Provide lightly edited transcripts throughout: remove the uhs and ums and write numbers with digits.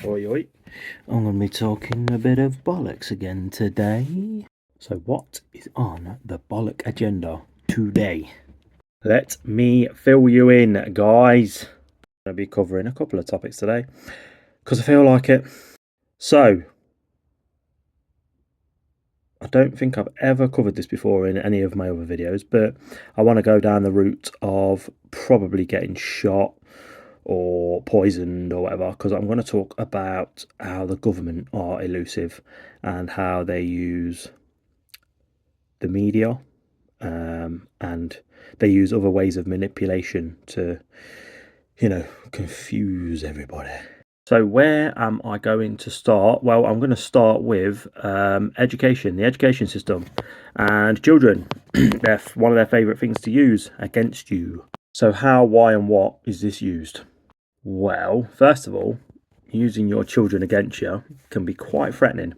Oi, oi. I'm going to be talking a bit of bollocks again today. So what is on the bollock agenda today? Let me fill you in, guys. I'm going to be covering a couple of topics today because I feel like it. So, I don't think I've ever covered this before in any of my other videos, but I want to go down the route of probably getting shot or poisoned or whatever, because I'm going to talk about how the government are elusive and how they use the media and they use other ways of manipulation to, confuse everybody. So where am I going to start? Well, I'm going to start with education, the education system, and children. They're one of their favourite things to use against you. So how, why and what is this used? Well, first of all, using your children against you can be quite threatening.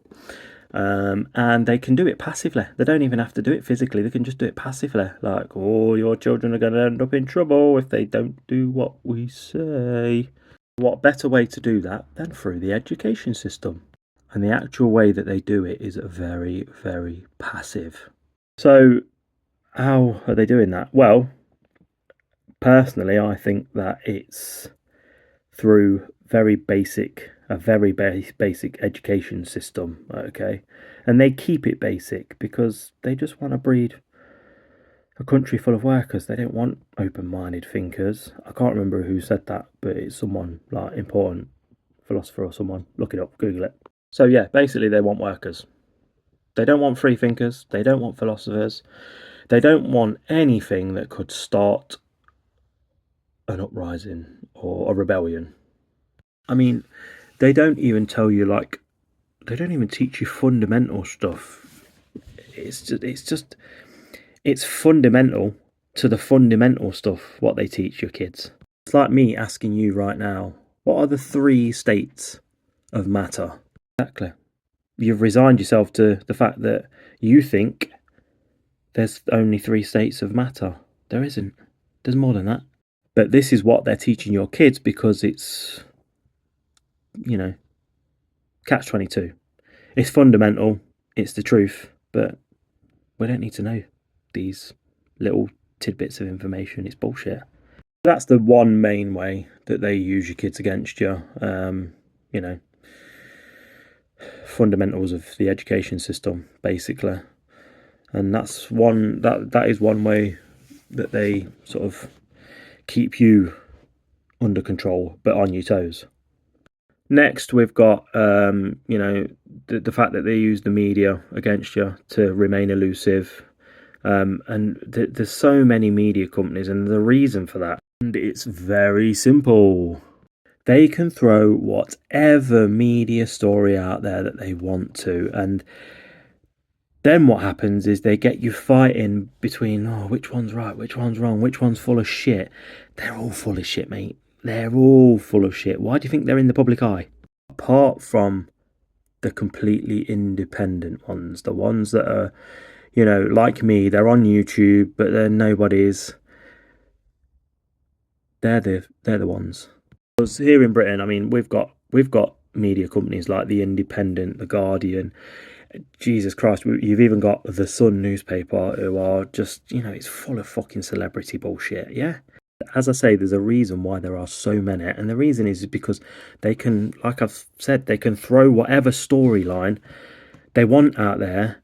And they can do it passively. They don't even have to do it physically. They can just do it passively. Like, oh, your children are going to end up in trouble if they don't do what we say. What better way to do that than through the education system? And the actual way that they do it is very, very passive. So how are they doing that? Well, personally, I think that it's through a very basic education system, okay? And they keep it basic because they just want to breed a country full of workers. They don't want open-minded thinkers. I can't remember who said that, but it's someone like important philosopher or someone. Look it up, Google it. So yeah, basically they want workers. They don't want free thinkers. They don't want philosophers. They don't want anything that could start an uprising or a rebellion. I mean, they don't even tell you, like, they don't even teach you fundamental stuff. It's fundamental to the fundamental stuff what they teach your kids. It's like me asking you right now, what are the 3 states of matter? Exactly. You've resigned yourself to the fact that you think there's only 3 states of matter. There isn't. There's more than that. But this is what they're teaching your kids because it's, catch-22. It's fundamental, it's the truth, but we don't need to know these little tidbits of information. It's bullshit. That's the one main way that they use your kids against you. Fundamentals of the education system, basically. And that is one way that they sort of keep you under control, but on your toes. Next, we've got, the fact that they use the media against you to remain elusive. And there's so many media companies, and the reason for that, and it's very simple. They can throw whatever media story out there that they want to, and then what happens is they get you fighting between, which one's right, which one's wrong, which one's full of shit. They're all full of shit, mate. They're all full of shit. Why do you think they're in the public eye? Apart from the completely independent ones, the ones that are, like me, they're on YouTube, but they're nobody's. They're the ones. Because here in Britain, I mean, we've got media companies like The Independent, The Guardian. Jesus Christ, you've even got The Sun newspaper, who are just, it's full of fucking celebrity bullshit, yeah? As I say, there's a reason why there are so many, and the reason is because they can, like I've said, they can throw whatever storyline they want out there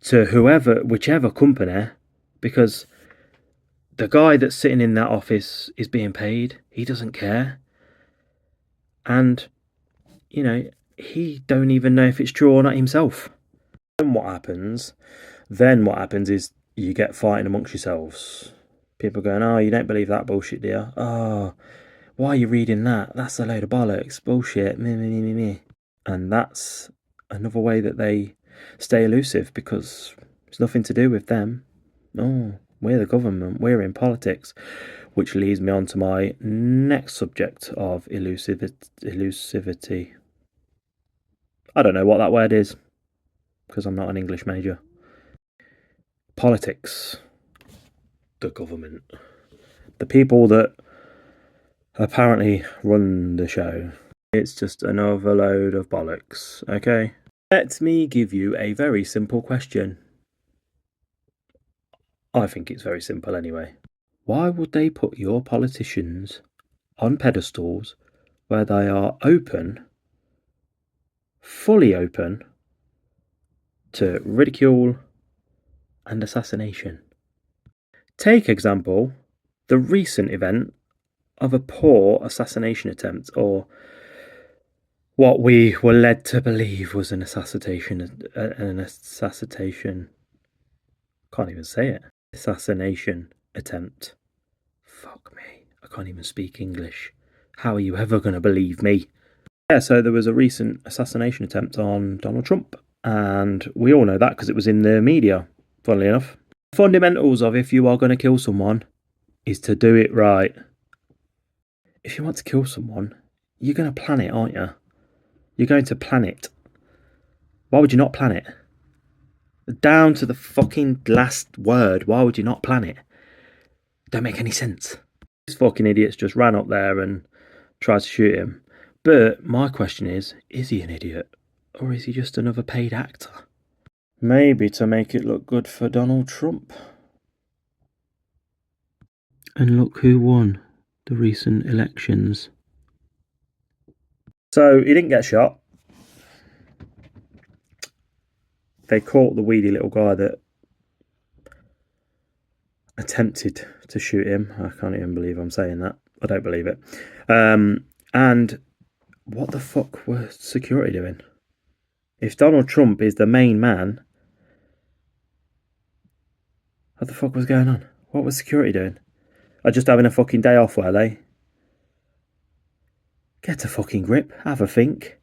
to whichever company, because the guy that's sitting in that office is being paid. He doesn't care. And, he don't even know if it's true or not himself. Then what happens is you get fighting amongst yourselves. People going, oh, you don't believe that bullshit, do you? Oh, why are you reading that? That's a load of bollocks. Bullshit. Me. And that's another way that they stay elusive, because it's nothing to do with them. Oh, we're the government. We're in politics. Which leads me on to my next subject of illusivity. I don't know what that word is, because I'm not an English major. Politics. The government. The people that apparently run the show. It's just another load of bollocks, okay? Let me give you a very simple question. I think it's very simple anyway. Why would they put your politicians on pedestals where they are open, fully open, to ridicule and assassination? Take example, the recent event of a poor assassination attempt, or what we were led to believe was an assassination. Can't even say it. Assassination attempt. Fuck me. I can't even speak English. How are you ever going to believe me? Yeah, so there was a recent assassination attempt on Donald Trump, and we all know that because it was in the media, funnily enough. Fundamentals of if you are going to kill someone is to do it right. If you want to kill someone, you're going to plan it, aren't you? You're going to plan it. Why would you not plan it? Down to the fucking last word. Why would you not plan it? Don't make any sense. This fucking idiot's just ran up there and tried to shoot him. But my question is he an idiot? Or is he just another paid actor? Maybe to make it look good for Donald Trump. And look who won the recent elections. So he didn't get shot. They caught the weedy little guy that attempted to shoot him. I can't even believe I'm saying that. I don't believe it. And what the fuck were security doing? If Donald Trump is the main man, what the fuck was going on? What was security doing? Are just having a fucking day off, were they? Get a fucking grip. Have a think.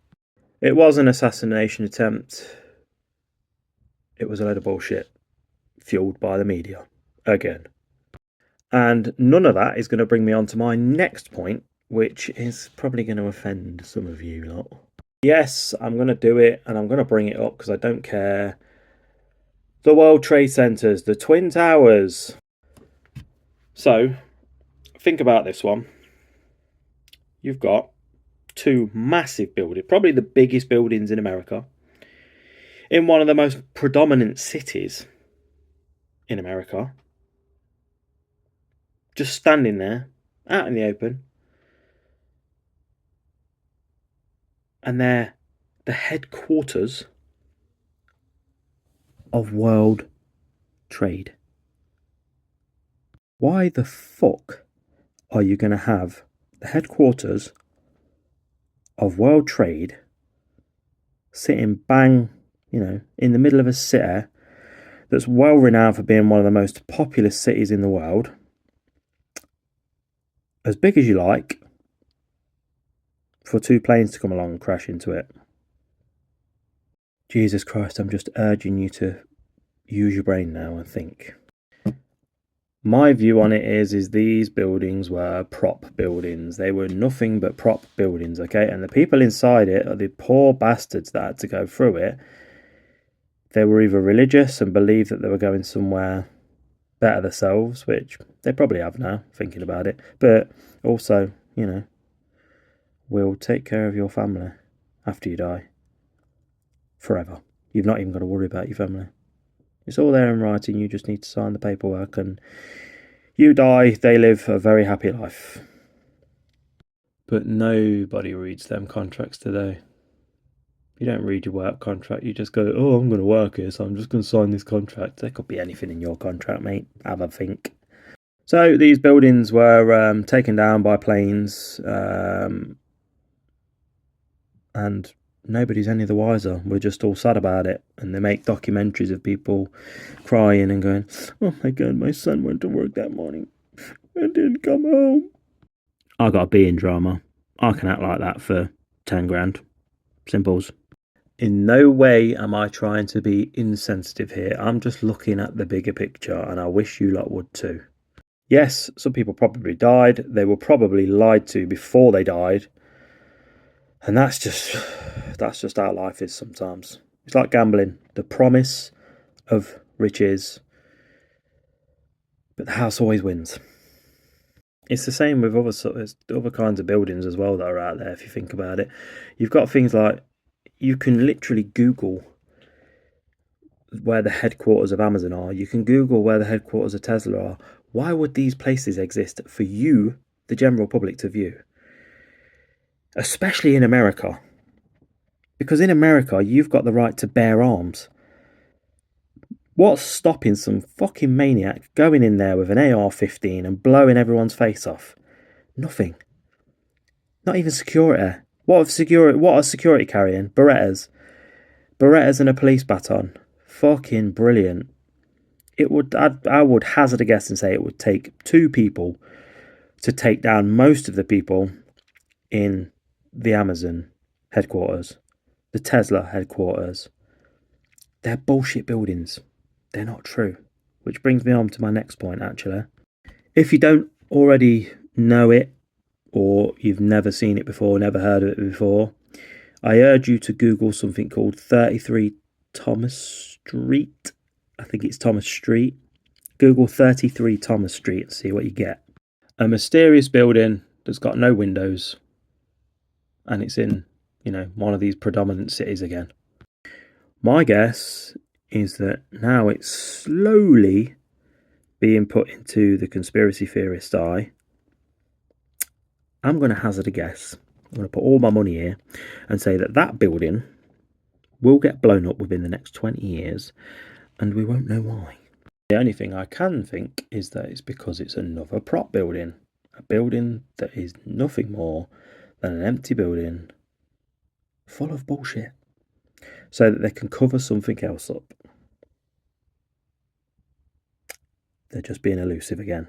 It was an assassination attempt. It was a load of bullshit. Fueled by the media. Again. And none of that is going to bring me on to my next point, which is probably going to offend some of you lot. Yes, I'm going to do it, and I'm going to bring it up because I don't care. The World Trade Centers, the Twin Towers. So, think about this one. You've got two massive buildings, probably the biggest buildings in America, in one of the most predominant cities in America, just standing there, out in the open, and they're the headquarters of World Trade. Why the fuck are you going to have the headquarters of World Trade sitting bang, in the middle of a city that's well renowned for being one of the most populous cities in the world, as big as you like, for two planes to come along and crash into it? Jesus Christ, I'm just urging you to use your brain now and think. My view on it is these buildings were prop buildings. They were nothing but prop buildings, okay? And the people inside it are the poor bastards that had to go through it. They were either religious and believed that they were going somewhere better themselves, which they probably have now, thinking about it. But also, we'll take care of your family after you die. Forever. You've not even got to worry about your family. It's all there in writing. You just need to sign the paperwork and you die, they live a very happy life. But nobody reads them contracts today. You don't read your work contract. You just go, oh, I'm going to work here, so I'm just going to sign this contract. There could be anything in your contract, mate. Have a think. So these buildings were taken down by planes, and nobody's any the wiser. We're just all sad about it. And they make documentaries of people crying and going, oh my God, my son went to work that morning and didn't come home. I got a B in drama. I can act like that for 10 grand. Simples. In no way am I trying to be insensitive here. I'm just looking at the bigger picture, and I wish you lot would too. Yes, some people probably died. They were probably lied to before they died. And that's just how life is sometimes. It's like gambling. The promise of riches, but the house always wins. It's the same with other kinds of buildings as well that are out there. If you think about it, you've got things like you can literally Google where the headquarters of Amazon are. You can Google where the headquarters of Tesla are. Why would these places exist for you, the general public, to view? Especially in America. Because in America, you've got the right to bear arms. What's stopping some fucking maniac going in there with an AR-15 and blowing everyone's face off? Nothing. Not even security. What are security carrying? Berettas. Berettas and a police baton. Fucking brilliant. I would hazard a guess and say it would take 2 people to take down most of the people in the Amazon headquarters, the Tesla headquarters. They're bullshit buildings. They're not true. Which brings me on to my next point, actually. If you don't already know it, or you've never seen it before, never heard of it before, I urge you to Google something called 33 Thomas Street. I think it's Thomas Street. Google 33 Thomas Street and see what you get. A mysterious building that's got no windows, and it's in, one of these predominant cities again. My guess is that now it's slowly being put into the conspiracy theorist eye. I'm going to hazard a guess. I'm going to put all my money here and say that building will get blown up within the next 20 years and we won't know why. The only thing I can think is that it's because it's another prop building. A building that is nothing more than an empty building full of bullshit so that they can cover something else up. They're just being elusive again.